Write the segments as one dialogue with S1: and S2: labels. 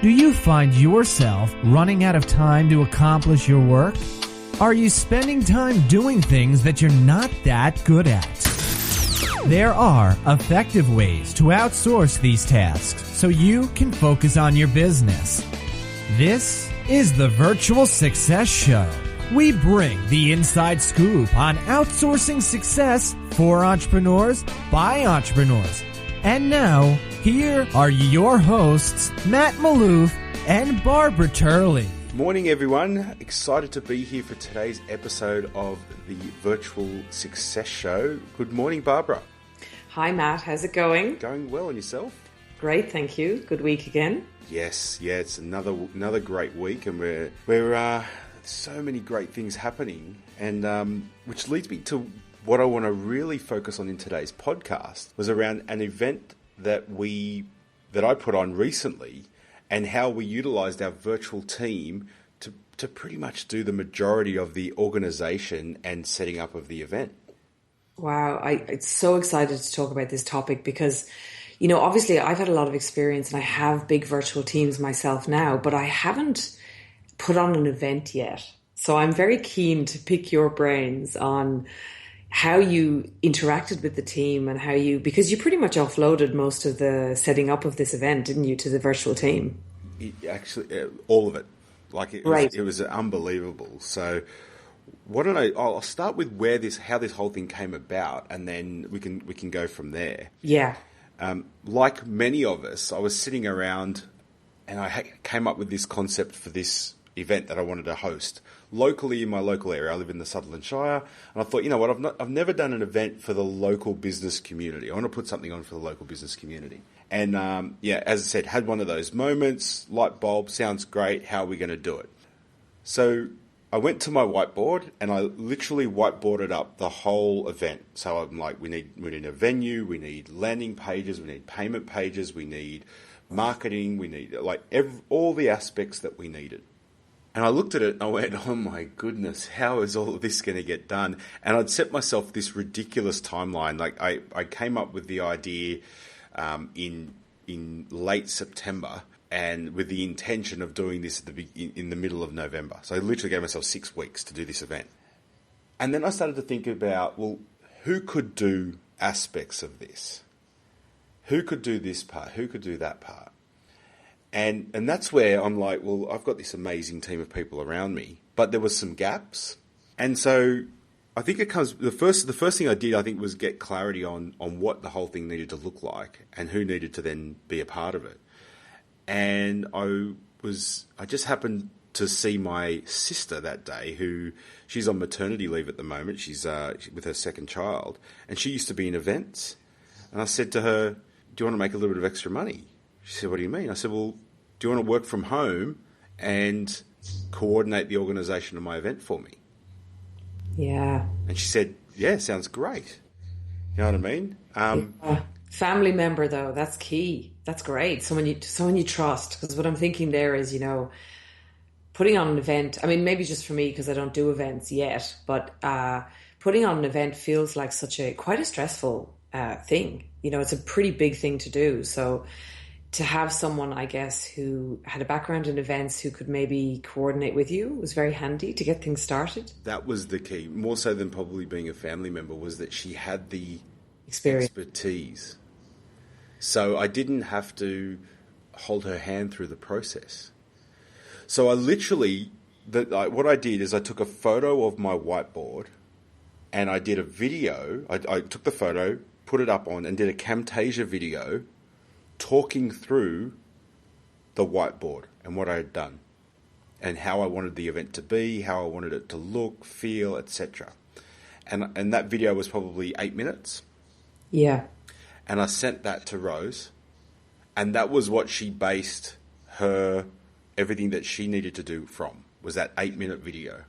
S1: Do you find yourself running out of time to accomplish your work? Are you spending time doing things that you're not that good at? There are effective ways to outsource these tasks so you can focus on your business. This is the Virtual Success Show. We bring the inside scoop on outsourcing success for entrepreneurs by entrepreneurs. And now, here are your hosts, Matt Malouf and Barbara Turley.
S2: Morning, everyone. Excited to be here for today's episode of the Virtual Success Show. Good morning, Barbara.
S3: Hi, Matt. How's it going?
S2: Going well, and yourself?
S3: Great, thank you. Good week again.
S2: Yes, it's another great week, and we're so many great things happening, and which leads me to what I want to really focus on in today's podcast was around an event that I put on recently, and how we utilized our virtual team to pretty much do the majority of the organization and setting up of the event.
S3: Wow, I'm so excited to talk about this topic because, obviously I've had a lot of experience and I have big virtual teams myself now, but I haven't put on an event yet. So I'm very keen to pick your brains on how you interacted with the team and because you pretty much offloaded most of the setting up of this event, didn't you, to the virtual team?
S2: Actually, all of it. It was unbelievable. So I'll start with how this whole thing came about, and then we can go from there.
S3: Yeah.
S2: Like many of us, I was sitting around and I came up with this concept for this event that I wanted to host locally in my local area. I live in the Sutherland Shire, and I thought, you know what, I've never done an event for the local business community. I want to put something on for the local business community. And as I said, had one of those moments, light bulb, sounds great, how are we going to do it? So I went to my whiteboard and I literally whiteboarded up the whole event. So I'm like, we need a venue, we need landing pages, we need payment pages, we need marketing, we need all the aspects that we needed. And I looked at it and I went, oh my goodness, how is all of this going to get done? And I'd set myself this ridiculous timeline. I came up with the idea in late September, and with the intention of doing this in the middle of November. So I literally gave myself 6 weeks to do this event. And then I started to think about, well, who could do aspects of this? Who could do this part? Who could do that part? And that's where I'm like, well, I've got this amazing team of people around me, but there was some gaps. And so I think the first thing I did, I think, was get clarity on what the whole thing needed to look like and who needed to then be a part of it. And I just happened to see my sister that day, she's on maternity leave at the moment. She's with her second child, and she used to be in events. And I said to her, do you want to make a little bit of extra money? She said, what do you mean? I said, well, do you want to work from home and coordinate the organisation of my event for me?
S3: Yeah.
S2: And she said, yeah, sounds great. You know what I mean?
S3: Family member, though, that's key. That's great. Someone you trust. Because what I'm thinking there is, putting on an event, I mean, maybe just for me because I don't do events yet, but putting on an event feels like quite a stressful thing. It's a pretty big thing to do. So to have someone, I guess, who had a background in events who could maybe coordinate with you was very handy to get things started.
S2: That was the key, more so than probably being a family member, was that she had the expertise. So I didn't have to hold her hand through the process. So I literally, what I did is I took a photo of my whiteboard and I did a video. I took the photo, put it up on, and did a Camtasia video talking through the whiteboard and what I had done and how I wanted the event to be, how I wanted it to look, feel, etc. And that video was probably 8 minutes.
S3: Yeah.
S2: And I sent that to Rose, and that was what she based everything that she needed to do from, was that 8-minute video.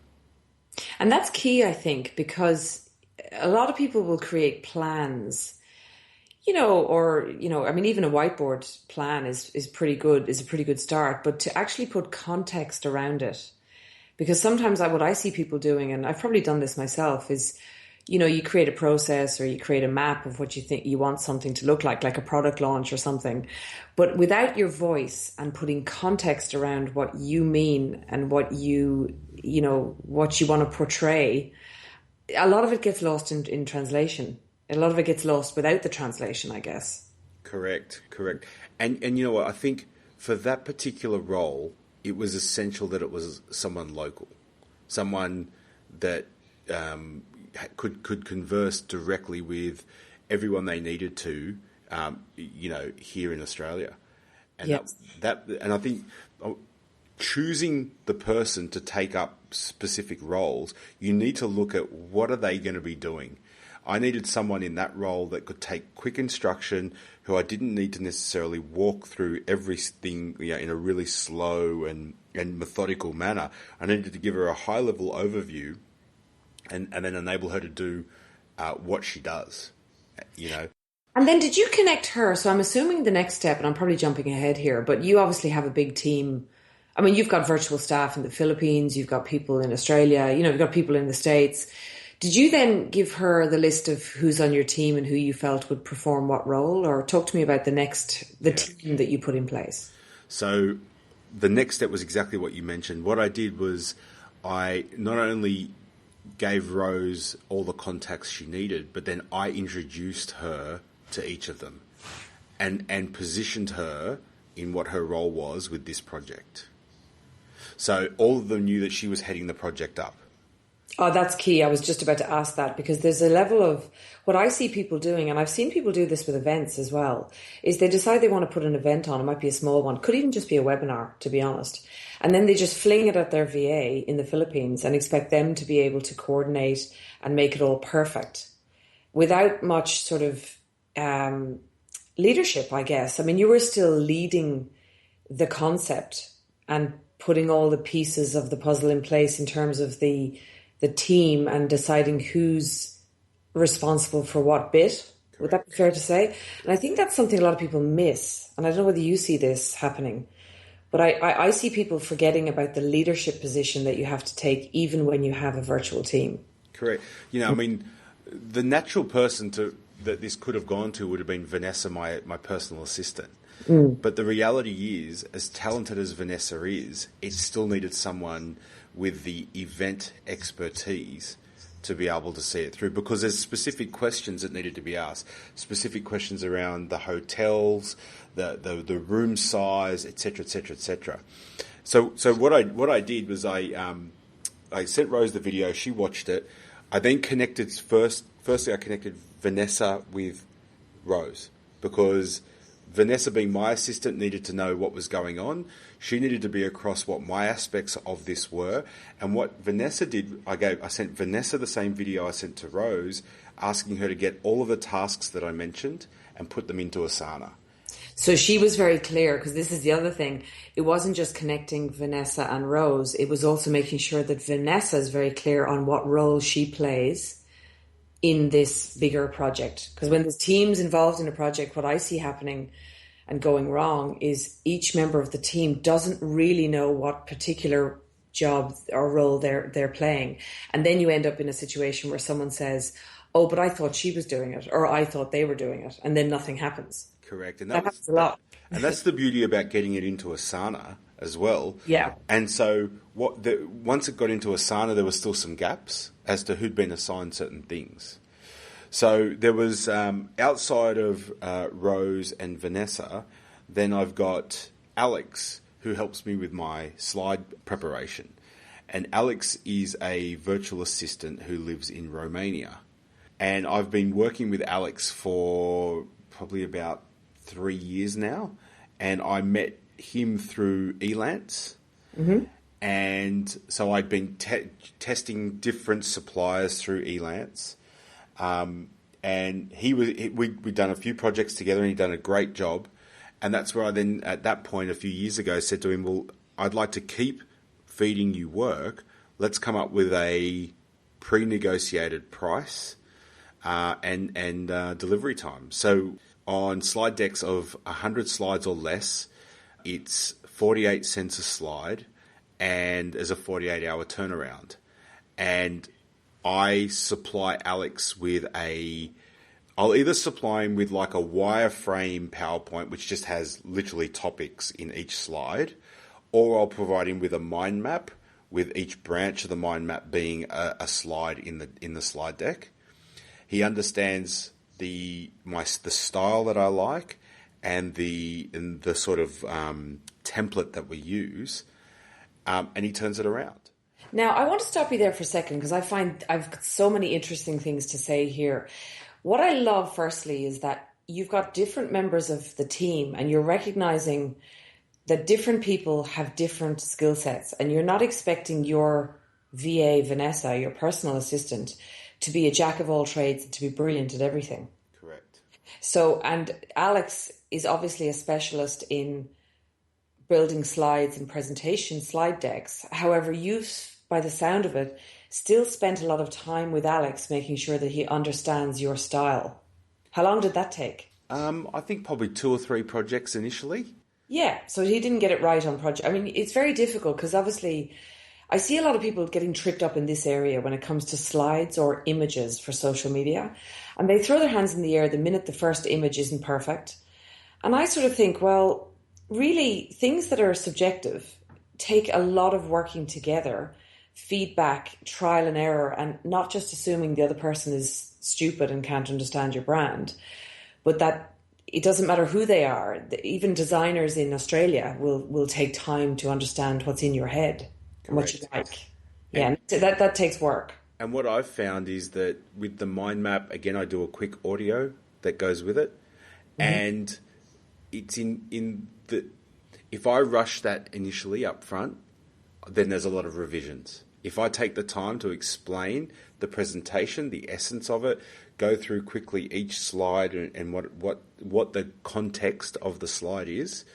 S3: And that's key, I think, because a lot of people will create plans, even a whiteboard plan is a pretty good start, but to actually put context around it, because sometimes what I see people doing, and I've probably done this myself, is, you create a process or you create a map of what you think you want something to look like a product launch or something. But without your voice and putting context around what you mean and what what you want to portray, a lot of it gets lost in translation. A lot of it gets lost without the translation, I guess.
S2: Correct. And you know what? I think for that particular role, it was essential that it was someone local, someone that could converse directly with everyone they needed to, here in Australia. And
S3: Yes.
S2: and I think choosing the person to take up specific roles, you need to look at what are they going to be doing. I needed someone in that role that could take quick instruction, who I didn't need to necessarily walk through everything in a really slow and methodical manner. I needed to give her a high-level overview and then enable her to do what she does,
S3: And then did you connect her? So I'm assuming the next step, and I'm probably jumping ahead here, but you obviously have a big team. I mean, you've got virtual staff in the Philippines, you've got people in Australia, you've got people in the States. Did you then give her the list of who's on your team and who you felt would perform what role? Or talk to me about the team that you put in place.
S2: So the next step was exactly what you mentioned. What I did was I not only gave Rose all the contacts she needed, but then I introduced her to each of them and positioned her in what her role was with this project. So all of them knew that she was heading the project up.
S3: Oh, that's key. I was just about to ask that, because there's a level of what I see people doing, and I've seen people do this with events as well, is they decide they want to put an event on. It might be a small one, could even just be a webinar, to be honest. And then they just fling it at their VA in the Philippines and expect them to be able to coordinate and make it all perfect without much sort of leadership, I guess. I mean, you were still leading the concept and putting all the pieces of the puzzle in place in terms of the team and deciding who's responsible for what bit. Correct. Would that be fair to say? And I think that's something a lot of people miss. And I don't know whether you see this happening, but I see people forgetting about the leadership position that you have to take even when you have a virtual team.
S2: Correct. I mean, the natural person that this could have gone to would have been Vanessa, my personal assistant. But the reality is, as talented as Vanessa is, it still needed someone with the event expertise to be able to see it through, because there's specific questions that needed to be asked, specific questions around the hotels, the room size, etc., etc., etc. So what I did was I sent Rose the video. She watched it. I then connected firstly I connected Vanessa with Rose, because Vanessa, being my assistant, needed to know what was going on. She needed to be across what my aspects of this were. And what Vanessa did, I sent Vanessa the same video I sent to Rose, asking her to get all of the tasks that I mentioned and put them into Asana.
S3: So she was very clear, because this is the other thing. It wasn't just connecting Vanessa and Rose. It was also making sure that Vanessa is very clear on what role she plays in this bigger project. Because when there's teams involved in a project, what I see happening and going wrong is each member of the team doesn't really know what particular job or role they're playing. And then you end up in a situation where someone says, oh, but I thought she was doing it, or I thought they were doing it, and then nothing happens.
S2: Correct. And
S3: that happens a lot.
S2: And that's the beauty about getting it into Asana as well.
S3: Yeah.
S2: And so once it got into Asana, there were still some gaps as to who'd been assigned certain things. So there was, outside of Rose and Vanessa, then I've got Alex, who helps me with my slide preparation. And Alex is a virtual assistant who lives in Romania. And I've been working with Alex for probably about 3 years now. And I met him through Elance. Mm-hmm. And so I'd been testing different suppliers through Elance. And we'd done a few projects together, and he'd done a great job. And that's where I then, at that point, a few years ago, said to him, well, I'd like to keep feeding you work. Let's come up with a pre-negotiated price and delivery time. So on slide decks of 100 slides or less, it's 48 cents a slide, and there's a 48-hour turnaround. And I supply Alex with I'll either supply him with like a wireframe PowerPoint, which just has literally topics in each slide, or I'll provide him with a mind map, with each branch of the mind map being a slide in the slide deck. He understands the style that I like and the sort of template that we use, and he turns it around.
S3: Now, I want to stop you there for a second because I find I've got so many interesting things to say here. What I love, firstly, is that you've got different members of the team and you're recognizing that different people have different skill sets, and you're not expecting your VA, Vanessa, your personal assistant, to be a jack of all trades and to be brilliant at everything.
S2: Correct.
S3: So, and Alex is obviously a specialist in building slides and presentation slide decks. However, you've, by the sound of it, still spent a lot of time with Alex making sure that he understands your style. How long did that take?
S2: I think probably 2 or 3 projects initially.
S3: Yeah, so he didn't get it right on project. I mean, it's very difficult because obviously I see a lot of people getting tripped up in this area when it comes to slides or images for social media. And they throw their hands in the air the minute the first image isn't perfect. And I sort of think, well, really, things that are subjective take a lot of working together, feedback, trial and error, and not just assuming the other person is stupid and can't understand your brand, but that it doesn't matter who they are. Even designers in Australia will take time to understand what's in your head and what you like. Yeah, and that takes work.
S2: And what I've found is that with the mind map, again, I do a quick audio that goes with it. Mm-hmm. And it's in the, if I rush that initially up front, then there's a lot of revisions. If I take the time to explain the presentation, the essence of it, go through quickly each slide and what the context of the slide is,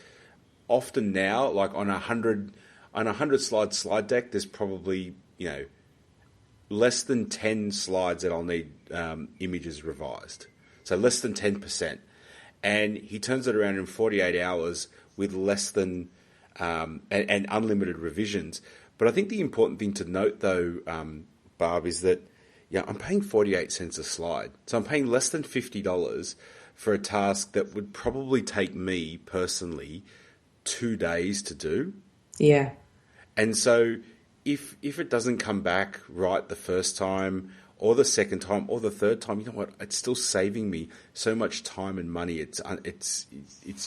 S2: often now, like on a 100 slide deck, there's probably, less than 10 slides that I'll need images revised. So less than 10%. And he turns it around in 48 hours with less than and unlimited revisions. But I think the important thing to note, though, Barb, is that I'm paying 48 cents a slide. So I'm paying less than $50 for a task that would probably take me personally 2 days to do.
S3: Yeah.
S2: And so if it doesn't come back right the first time or the second time or the third time, you know what? It's still saving me so much time and money. It's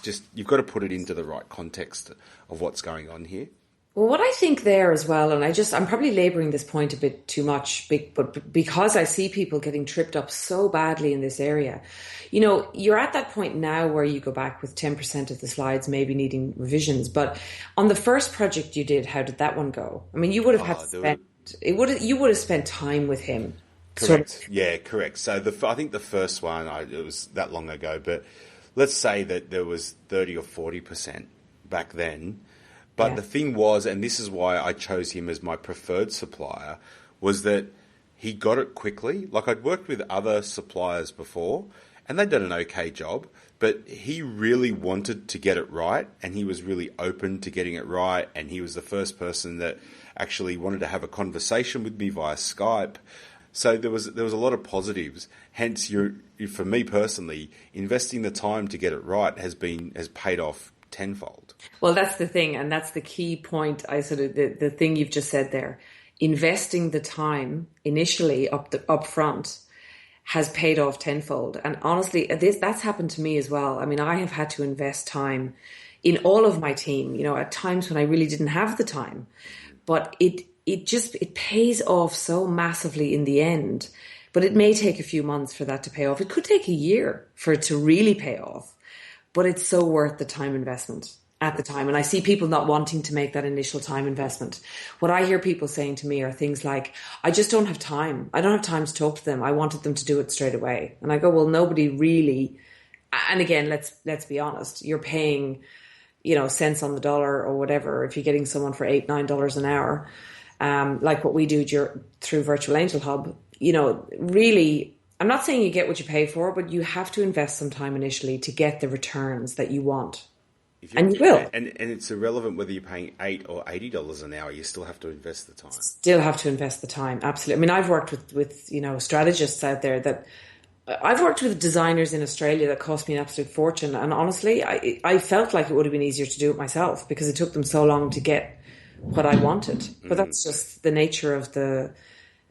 S2: just, you've got to put it into the right context of what's going on here.
S3: Well, what I think there as well, and I'm probably labouring this point a bit too much, but because I see people getting tripped up so badly in this area, you're at that point now where you go back with 10% of the slides maybe needing revisions. But on the first project you did, how did that one go? I mean, you would have had to spend you would have spent time with him.
S2: Correct. Sort of. Yeah, correct. So I think the first one, it was that long ago, but let's say that there was 30 or 40% back then. But the thing was, and this is why I chose him as my preferred supplier, was that he got it quickly. Like, I'd worked with other suppliers before, and they'd done an okay job, but he really wanted to get it right, and he was really open to getting it right, and he was the first person that actually wanted to have a conversation with me via Skype. So there was a lot of positives. Hence, for me personally, investing the time to get it right has paid off tenfold.
S3: Well, that's the thing, and that's the key point. The thing you've just said there, investing the time initially up front has paid off tenfold. And honestly, that's happened to me as well. I mean, I have had to invest time in all of my team, at times when I really didn't have the time, but it pays off so massively in the end. But it may take a few months for that to pay off. It could take a year for it to really pay off. But it's so worth the time investment at the time. And I see people not wanting to make that initial time investment. What I hear people saying to me are things like, I just don't have time. I don't have time to talk to them. I wanted them to do it straight away. And I go, well, nobody really. And again, let's be honest. You're paying, cents on the dollar or whatever. If you're getting someone for $8, $9 an hour, like what we do through Virtual Angel Hub, really, I'm not saying you get what you pay for, but you have to invest some time initially to get the returns that you want. And you will.
S2: And it's irrelevant whether you're paying $8 or $80 an hour. You still have to invest the time.
S3: Still have to invest the time. Absolutely. I mean, I've worked with strategists out there that I've worked with designers in Australia that cost me an absolute fortune. And honestly, I felt like it would have been easier to do it myself because it took them so long to get what I wanted. But that's just the nature of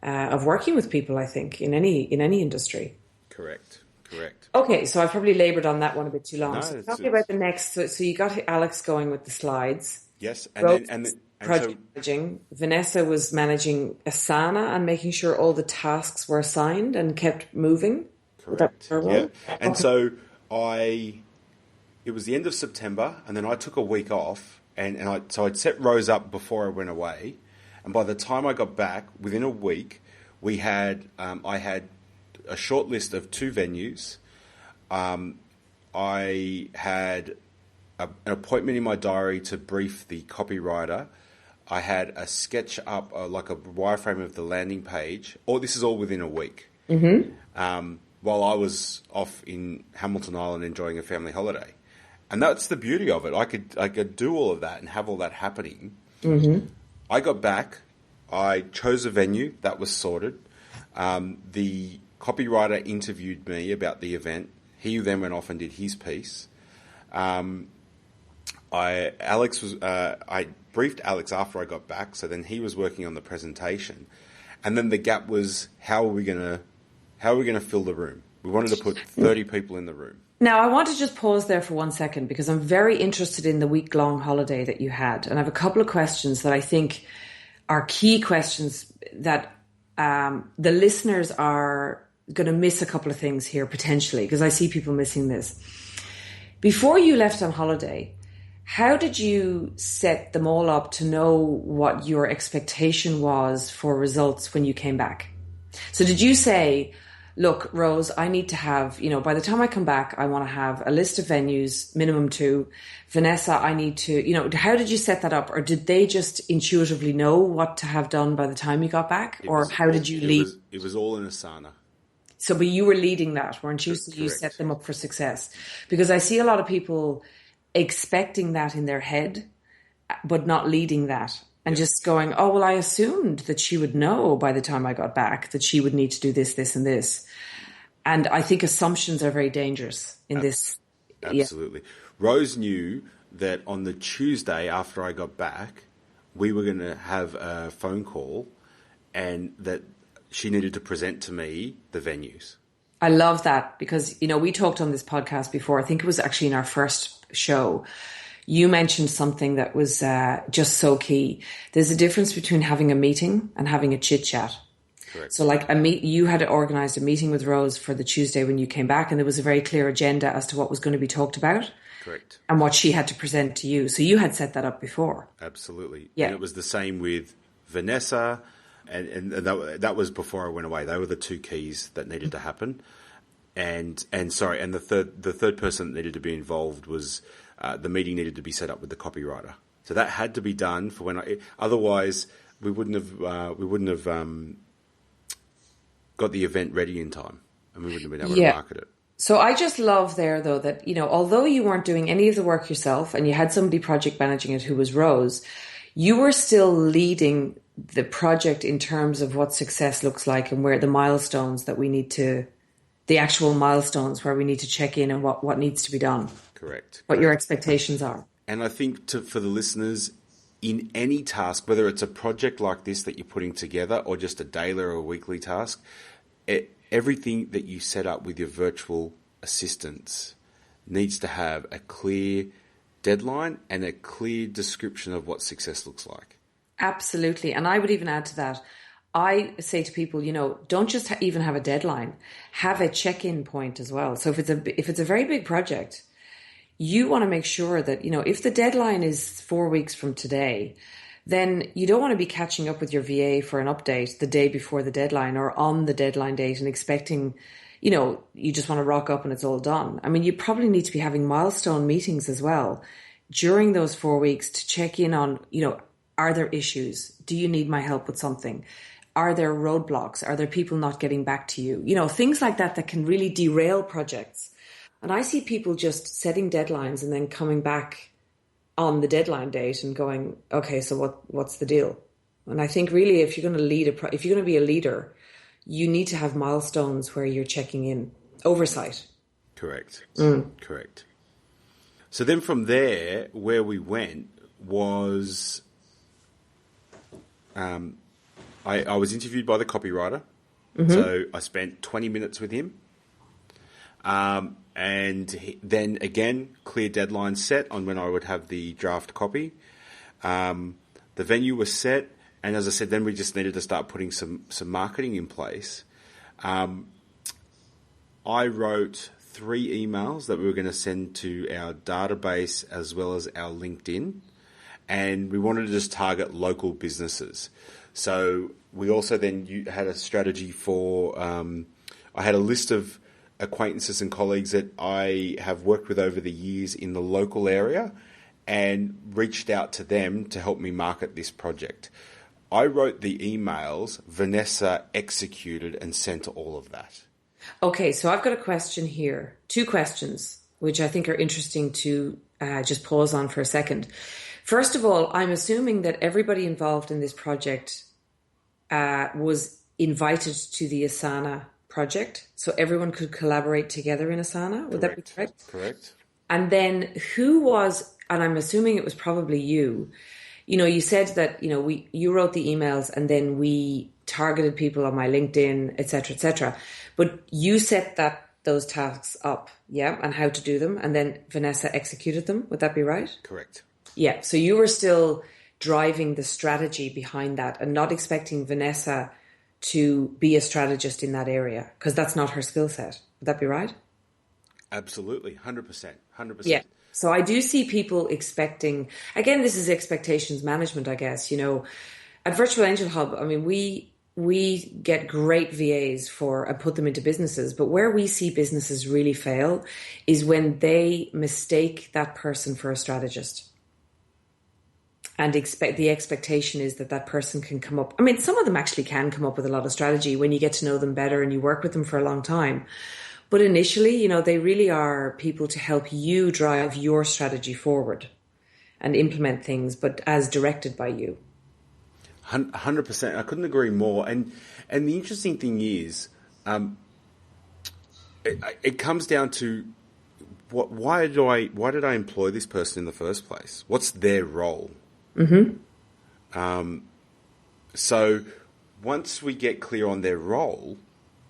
S3: of working with people, I think, in any industry.
S2: Correct.
S3: Okay, so I've probably laboured on that one a bit too long.
S2: No,
S3: So tell me about the next. So you got Alex going with the slides.
S2: Yes,
S3: and project managing. Vanessa was managing Asana and making sure all the tasks were assigned and kept moving.
S2: Correct. Yeah, and so it was the end of September, and then I took a week off, and I'd set Rose up before I went away, and by the time I got back, within a week, I had a short list of 2 venues. I had an appointment in my diary to brief the copywriter. I had a sketch up, like a wireframe of the landing page. This is all within a week. While I was off in Hamilton Island enjoying a family holiday, and that's the beauty of it. I could do all of that and have all that happening. I got back. I chose a venue that was sorted. The copywriter interviewed me about the event. He then went off and did his piece. I briefed Alex after I got back, so then he was working on the presentation, and then the gap was how are we going to fill the room? We wanted to put 30 people in the room.
S3: Now, I want to just pause there for 1 second because I'm very interested in the week-long holiday that you had, and I have a couple of questions that I think are key questions that the listeners are going to miss a couple of things here potentially, because I see people missing this. Before you left on holiday, how did you set them all up to know what your expectation was for results when you came back? So did you say, look, Rose, I need to have, by the time I come back, I want to have a list of venues, minimum 2. Vanessa, I need to, how did you set that up? Or did they just intuitively know what to have done by the time you got back? How did you lead?
S2: It was all in Asana.
S3: So, but you were leading that, weren't you? So you set them up for success. Because I see a lot of people expecting that in their head, but not leading that. And just going, oh, well, I assumed that she would know by the time I got back that she would need to do this, this, and this. And I think assumptions are very dangerous in this.
S2: Absolutely. Yeah. Rose knew that on the Tuesday after I got back, we were going to have a phone call and that she needed to present to me the venues.
S3: I love that because, we talked on this podcast before. I think it was actually in our first show. You mentioned something that was just so key. There's a difference between having a meeting and having a chit chat.
S2: Correct.
S3: So you had organised a meeting with Rose for the Tuesday when you came back, and there was a very clear agenda as to what was going to be talked about.
S2: Correct.
S3: And what she had to present to you. So you had set that up before.
S2: Absolutely.
S3: Yeah.
S2: And it was the same with Vanessa, and that was before I went away. They were the 2 keys that needed to happen. And the third person that needed to be involved was the meeting needed to be set up with the copywriter. So that had to be done for when otherwise we wouldn't have got the event ready in time, and we wouldn't have been able to market it.
S3: So I just love there though that although you weren't doing any of the work yourself and you had somebody project managing it who was Rose, you were still leading the project in terms of what success looks like and where the milestones that we need to. The actual milestones where we need to check in and what needs to be done.
S2: Correct.
S3: What your expectations are.
S2: And I think for the listeners, in any task, whether it's a project like this that you're putting together or just a daily or a weekly task, everything that you set up with your virtual assistants needs to have a clear deadline and a clear description of what success looks like.
S3: Absolutely. And I would even add to that, I say to people, don't just even have a deadline, have a check-in point as well. So if it's a very big project, you want to make sure that, if the deadline is 4 weeks from today, then you don't want to be catching up with your VA for an update the day before the deadline or on the deadline date and expecting, you just want to rock up and it's all done. I mean, you probably need to be having milestone meetings as well during those 4 weeks to check in on, are there issues? Do you need my help with something? Are there roadblocks? Are there people not getting back to you? Things like that can really derail projects. And I see people just setting deadlines and then coming back on the deadline date and going, okay, so what's the deal? And I think really, if you're going to if you're going to be a leader, you need to have milestones where you're checking in, oversight.
S2: Correct. Correct. So then from there, where we went was, I was interviewed by the copywriter. So I spent 20 minutes with him. Then again, clear deadline set on when I would have the draft copy. The venue was set. And as I said, then we just needed to start putting some marketing in place. I wrote 3 emails that we were going to send to our database as well as our LinkedIn. And we wanted to just target local businesses. So we also then had a strategy for, I had a list of acquaintances and colleagues that I have worked with over the years in the local area and reached out to them to help me market this project. I wrote the emails, Vanessa executed and sent all of that.
S3: Okay, so I've got a question here. 2 questions, which I think are interesting to just pause on for a second. First of all, I'm assuming that everybody involved in this project was invited to the Asana project, so everyone could collaborate together in Asana. Would that be correct?
S2: Correct.
S3: And then who was, and I'm assuming it was probably you, you said that, you wrote the emails and then we targeted people on my LinkedIn, et cetera, but you set those tasks up, yeah, and how to do them. And then Vanessa executed them. Would that be right?
S2: Correct.
S3: Yeah. So you were still driving the strategy behind that and not expecting Vanessa to be a strategist in that area because that's not her skill set. Would that be right?
S2: Absolutely. 100%.
S3: Yeah. So I do see people expecting, again, this is expectations management, I guess, at Virtual Angel Hub. I mean, we get great VAs and put them into businesses, but where we see businesses really fail is when they mistake that person for a strategist. And the expectation is that person can come up. I mean, some of them actually can come up with a lot of strategy when you get to know them better and you work with them for a long time. But initially, they really are people to help you drive your strategy forward and implement things, but as directed by you.
S2: 100%. I couldn't agree more. And the interesting thing is, it comes down to why did I employ this person in the first place? What's their role? So once we get clear on their role,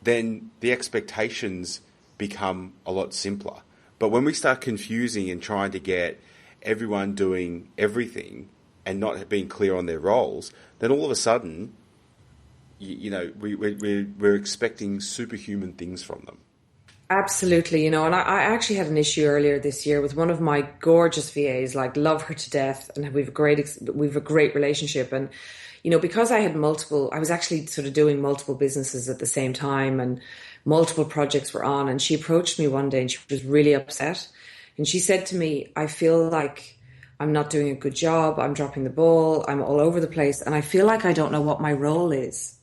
S2: then the expectations become a lot simpler. But when we start confusing and trying to get everyone doing everything and not being clear on their roles, then all of a sudden, we're expecting superhuman things from them.
S3: Absolutely, and I actually had an issue earlier this year with one of my gorgeous VAs, love her to death, and we've a great relationship. And because I was actually sort of doing multiple businesses at the same time, and multiple projects were on. And she approached me one day, and she was really upset, and she said to me, "I feel like I'm not doing a good job. I'm dropping the ball. I'm all over the place, and I feel like I don't know what my role is."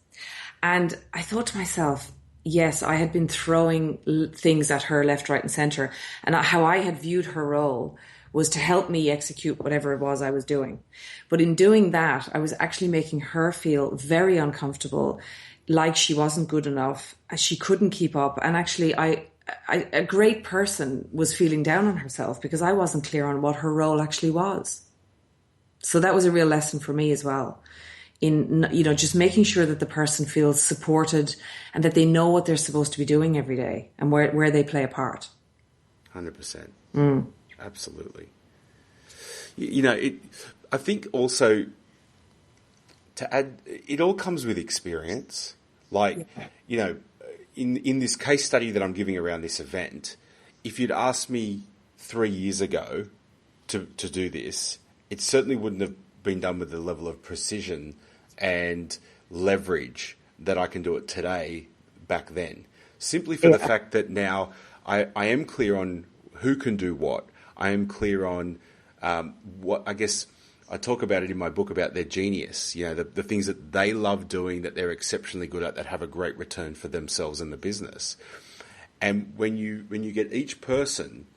S3: And I thought to myself, yes, I had been throwing things at her left, right, and centre. And how I had viewed her role was to help me execute whatever it was I was doing. But in doing that, I was actually making her feel very uncomfortable, like she wasn't good enough, she couldn't keep up. And actually, a great person was feeling down on herself because I wasn't clear on what her role actually was. So that was a real lesson for me as well. In, just making sure that the person feels supported and that they know what they're supposed to be doing every day and where they play a part.
S2: 100%. Absolutely. I think also to add, it all comes with experience. In this case study that I'm giving around this event, if you'd asked me 3 years ago to do this, it certainly wouldn't have been done with the level of precision and leverage that I can do it today back then. Simply for the fact that now I am clear on who can do what. I am clear on what, I guess, I talk about it in my book about their genius, the things that they love doing, that they're exceptionally good at, that have a great return for themselves and the business. And when you get each person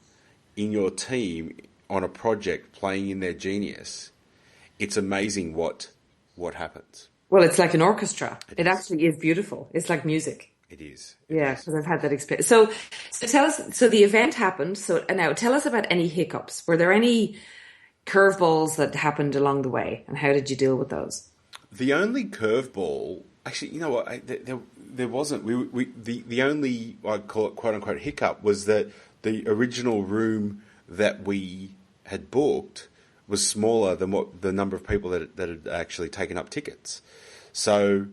S2: in your team on a project playing in their genius, it's amazing what happens.
S3: Well, it's like an orchestra. It actually is beautiful. It's like music.
S2: It is.
S3: Yeah, because I've had that experience. So tell us. So the event happened. So now tell us about any hiccups. Were there any curveballs that happened along the way, and how did you deal with those?
S2: The only curveball, actually, you know what? There wasn't. The only, I call it quote unquote hiccup, was that the original room that we had booked was smaller than what the number of people that had actually taken up tickets. So.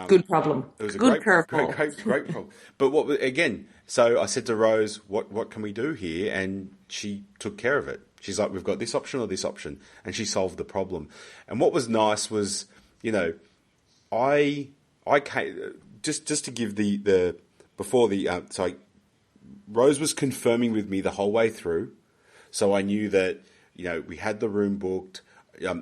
S3: Good problem.
S2: It was a
S3: great
S2: problem. But again, so I said to Rose, what can we do here? And she took care of it. She's like, we've got this option or this option. And she solved the problem. And what was nice was, you know, I came, just to give Rose was confirming with me the whole way through. So I knew that, you know, we had the room booked.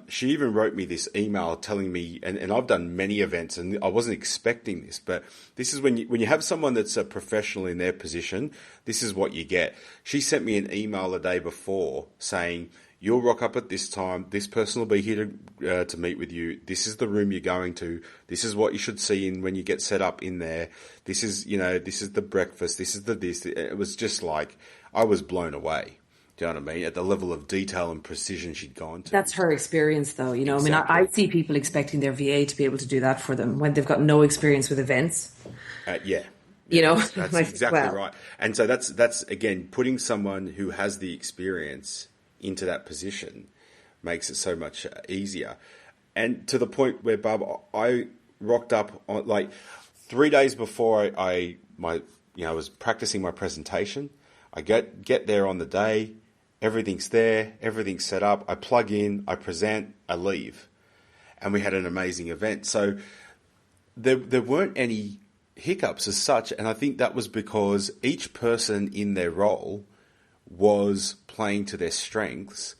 S2: She even wrote me this email telling me, and I've done many events, and I wasn't expecting this, but this is when you have someone that's a professional in their position, this is what you get. She sent me an email the day before saying, you'll rock up at this time, this person will be here to meet with you, this is the room you're going to, this is what you should see in when you get set up in there, this is the breakfast, this is the this. It was just like, I was blown away. Do you know what I mean? At the level of detail and precision she'd gone to.
S3: That's her experience, though. You know,
S2: Exactly.
S3: I mean, I see people expecting their VA to be able to do that for them when they've got no experience with events.
S2: Yeah.
S3: You know,
S2: that's exactly right. And so that's again, putting someone who has the experience into that position makes it so much easier. And to the point where, Barb, I rocked up on like 3 days before I was practicing my presentation. I get there on the day. Everything's there, everything's set up. I plug in, I present, I leave. And we had an amazing event. So there weren't any hiccups as such. And I think that was because each person in their role was playing to their strengths.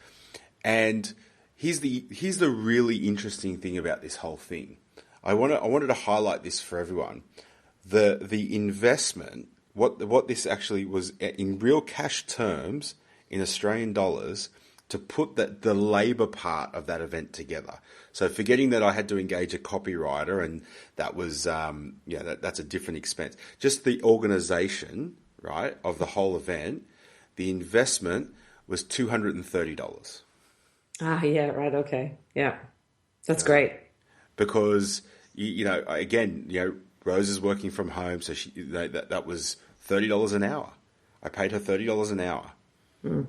S2: And here's the really interesting thing about this whole thing. I wanted to highlight this for everyone. The investment, what this actually was in real cash terms, in Australian dollars, to put the labour part of that event together. So forgetting that I had to engage a copywriter, and that was that's a different expense. Just the organisation, right, of the whole event, the investment was $230.
S3: Ah, yeah, right, okay, yeah, that's great.
S2: Because Rose is working from home, so that was $30 an hour. I paid her $30 an hour.
S3: Mm.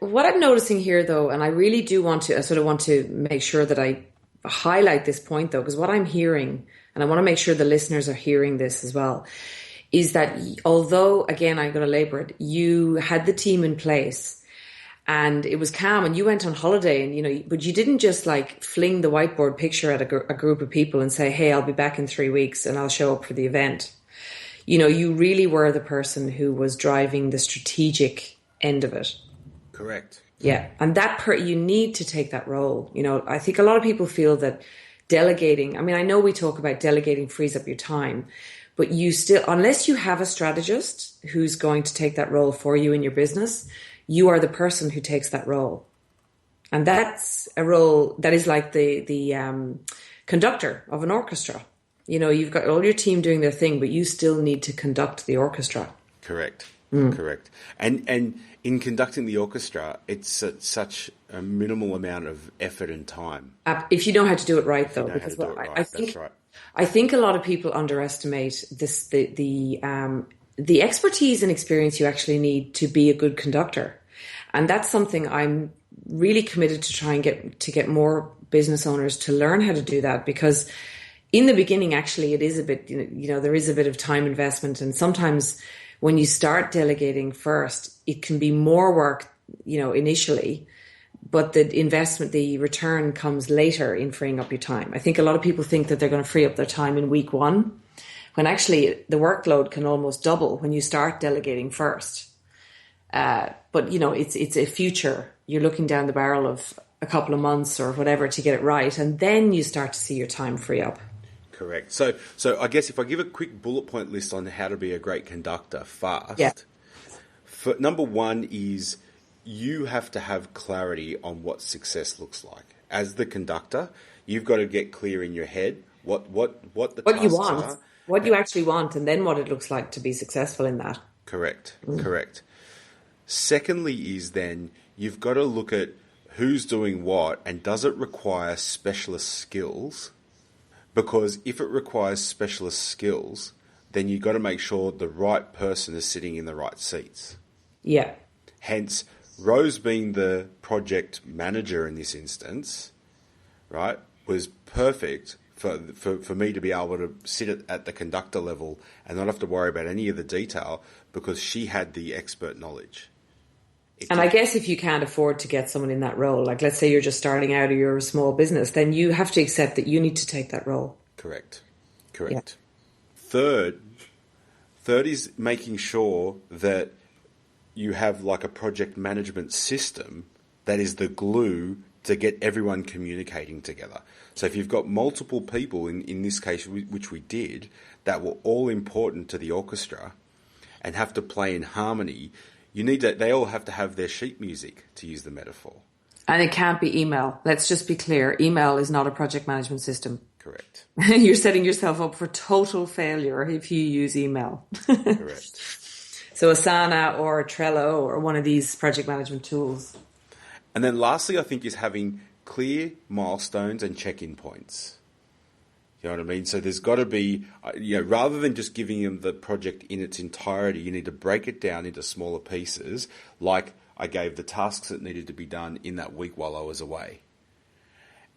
S3: What I'm noticing here, though, and I really do want to make sure that I highlight this point, though, because what I'm hearing, and I want to make sure the listeners are hearing this as well, is that although, again, I'm going to labour it, you had the team in place and it was calm and you went on holiday, and but you didn't just like fling the whiteboard picture at a group of people and say, hey, I'll be back in 3 weeks and I'll show up for the event. You really were the person who was driving the strategic end of it.
S2: Correct.
S3: Yeah. And you need to take that role. I think a lot of people feel that delegating, I mean, I know we talk about delegating frees up your time, but you still, unless you have a strategist who's going to take that role for you in your business, you are the person who takes that role. And that's a role that is like the conductor of an orchestra. You've got all your team doing their thing, but you still need to conduct the orchestra.
S2: Correct. Correct. And in conducting the orchestra, it's such a minimal amount of effort and time.
S3: If you know how to do it right, though. Because
S2: That's right.
S3: I think a lot of people underestimate this, the expertise and experience you actually need to be a good conductor. And that's something I'm really committed to try and get more business owners to learn how to do that, because in the beginning, actually, it is a bit, there is a bit of time investment. And sometimes when you start delegating first, it can be more work, initially, but the return comes later in freeing up your time. I think a lot of people think that they're going to free up their time in week one, when actually the workload can almost double when you start delegating first. But it's a future. You're looking down the barrel of a couple of months or whatever to get it right, and then you start to see your time free up.
S2: Correct. So I guess if I give a quick bullet point list on how to be a great conductor fast,
S3: yeah.
S2: Number one is you have to have clarity on what success looks like. As the conductor, you've got to get clear in your head what the
S3: What you
S2: tasks
S3: want,
S2: are.
S3: what you actually want, and then what it looks like to be successful in that.
S2: Correct. Secondly is then you've got to look at who's doing what and does it require specialist skills? Because if it requires specialist skills, then you've got to make sure the right person is sitting in the right seats.
S3: Yeah.
S2: Hence, Rose being the project manager in this instance, right, was perfect for me to be able to sit at the conductor level and not have to worry about any of the detail because she had the expert knowledge.
S3: And I guess if you can't afford to get someone in that role, like let's say you're just starting out or you're a small business, then you have to accept that you need to take that role.
S2: Correct.
S3: Yeah.
S2: Third is making sure that you have like a project management system that is the glue to get everyone communicating together. So if you've got multiple people, in this case, which we did, that were all important to the orchestra and have to play in harmony, they all have to have their sheet music, to use the metaphor.
S3: And it can't be email. Let's just be clear. Email is not a project management system.
S2: Correct.
S3: You're setting yourself up for total failure if you use email.
S2: Correct.
S3: So Asana or Trello or one of these project management tools.
S2: And then lastly, I think, is having clear milestones and check-in points. You know what I mean? So there's got to be, rather than just giving them the project in its entirety, you need to break it down into smaller pieces, like I gave the tasks that needed to be done in that week while I was away.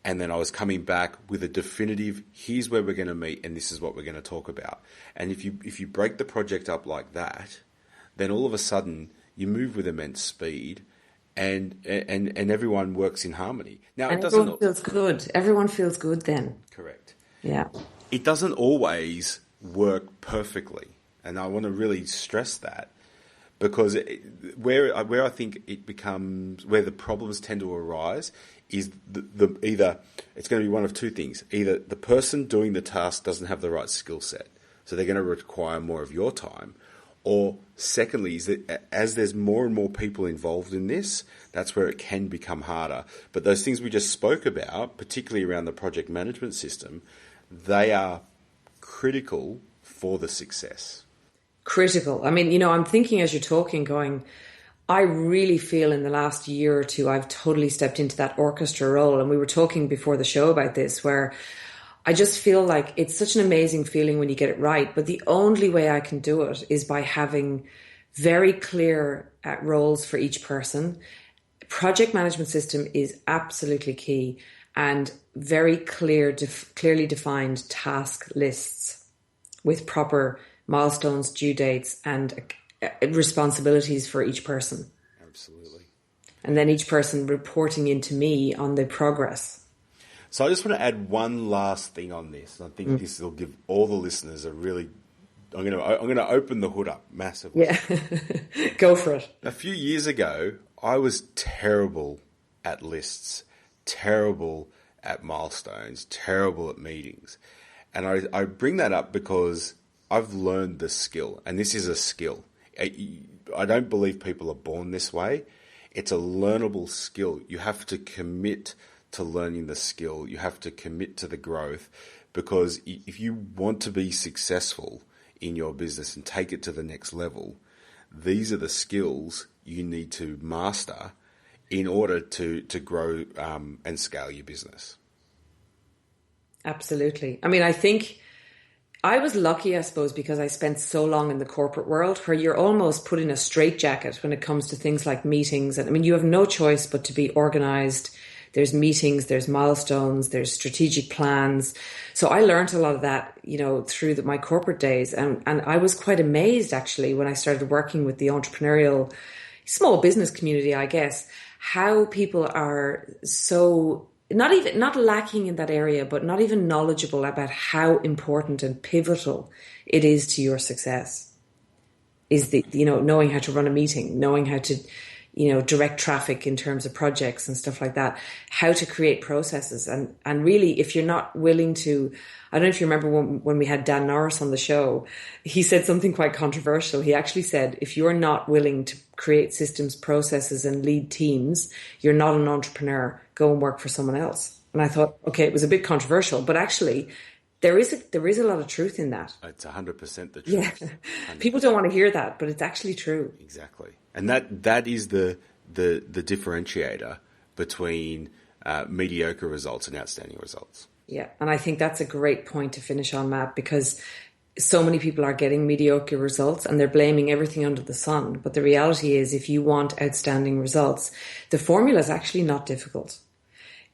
S2: And then I was coming back with a definitive, here's where we're going to meet and this is what we're going to talk about. And if you break the project up like that, then all of a sudden you move with immense speed and everyone works in harmony. Now,
S3: and everyone feels good. Everyone feels good then.
S2: Correct.
S3: Yeah.
S2: It doesn't always work perfectly. And I want to really stress that because where I think it becomes, where the problems tend to arise is either it's going to be one of two things. Either the person doing the task doesn't have the right skill set, so they're going to require more of your time. Or secondly, is that as there's more and more people involved in this, that's where it can become harder. But those things we just spoke about, particularly around the project management system, they are critical for the success.
S3: Critical. I mean, I'm thinking as you're talking, going, I really feel in the last year or two, I've totally stepped into that orchestra role. And we were talking before the show about this, where I just feel like it's such an amazing feeling when you get it right. But the only way I can do it is by having very clear roles for each person. Project management system is absolutely key, and very clearly defined task lists with proper milestones, due dates, and responsibilities for each person.
S2: Absolutely.
S3: And then each person reporting into me on the progress.
S2: So I just want to add one last thing on this. I think this will give all the listeners a really... I'm going to open the hood up massively.
S3: Yeah, go for it.
S2: A few years ago, I was terrible at lists, terrible at milestones, terrible at meetings. And I bring that up because I've learned the skill, and this is a skill. I don't believe people are born this way. It's a learnable skill. You have to commit to learning the skill. You have to commit to the growth, because if you want to be successful in your business and take it to the next level, these are the skills you need to master in order to grow and scale your business.
S3: Absolutely. I mean, I think I was lucky, I suppose, because I spent so long in the corporate world where you're almost put in a straitjacket when it comes to things like meetings. And I mean, you have no choice but to be organized. There's meetings, there's milestones, there's strategic plans. So I learned a lot of that, through my corporate days. And I was quite amazed, actually, when I started working with the entrepreneurial small business community, I guess, how people are so not lacking in that area, but not even knowledgeable about how important and pivotal it is to your success. Is knowing how to run a meeting, knowing how to, direct traffic in terms of projects and stuff like that, how to create processes. And really, if you're not willing to, I don't know if you remember when we had Dan Norris on the show, he said something quite controversial. He actually said, if you're not willing to create systems, processes and lead teams, you're not an entrepreneur. Go and work for someone else. And I thought, okay, it was a bit controversial, but actually there is a lot of truth in that.
S2: It's 100% the truth.
S3: Yeah.
S2: 100%.
S3: People don't want to hear that, but it's actually true.
S2: Exactly. And that is the differentiator between mediocre results and outstanding results.
S3: Yeah. And I think that's a great point to finish on, Matt, because so many people are getting mediocre results and they're blaming everything under the sun. But the reality is, if you want outstanding results, the formula is actually not difficult.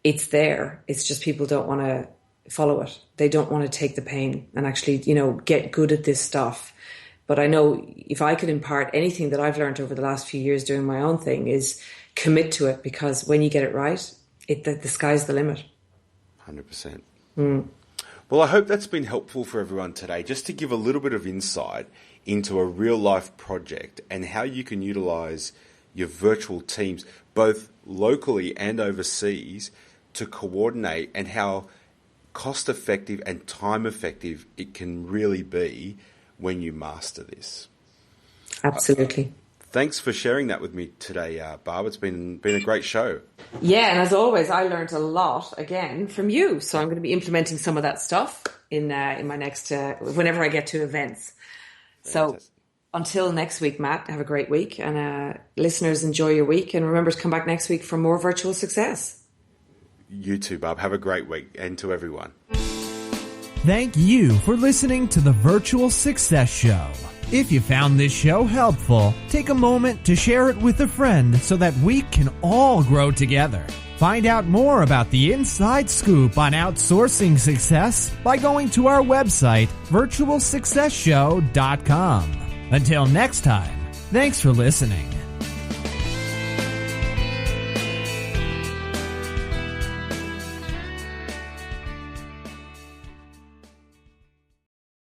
S3: It's there. It's just people don't want to follow it. They don't want to take the pain and actually, get good at this stuff. But I know if I could impart anything that I've learned over the last few years doing my own thing, is commit to it, because when you get it right, the sky's the limit.
S2: 100%. Well, I hope that's been helpful for everyone today, just to give a little bit of insight into a real life project and how you can utilize your virtual teams, both locally and overseas, to coordinate, and how cost effective and time effective it can really be when you master this.
S3: Absolutely.
S2: Thanks for sharing that with me today, Barb. It's been a great show.
S3: Yeah, and as always, I learned a lot again from you. So I'm going to be implementing some of that stuff in my next whenever I get to events.
S2: Fantastic.
S3: So until next week, Matt, have a great week, and listeners, enjoy your week, and remember to come back next week for more virtual success.
S2: You too, Barb. Have a great week, and to everyone.
S1: Thank you for listening to the Virtual Success Show. If you found this show helpful, take a moment to share it with a friend so that we can all grow together. Find out more about the inside scoop on outsourcing success by going to our website, virtualsuccessshow.com. Until next time, thanks for listening.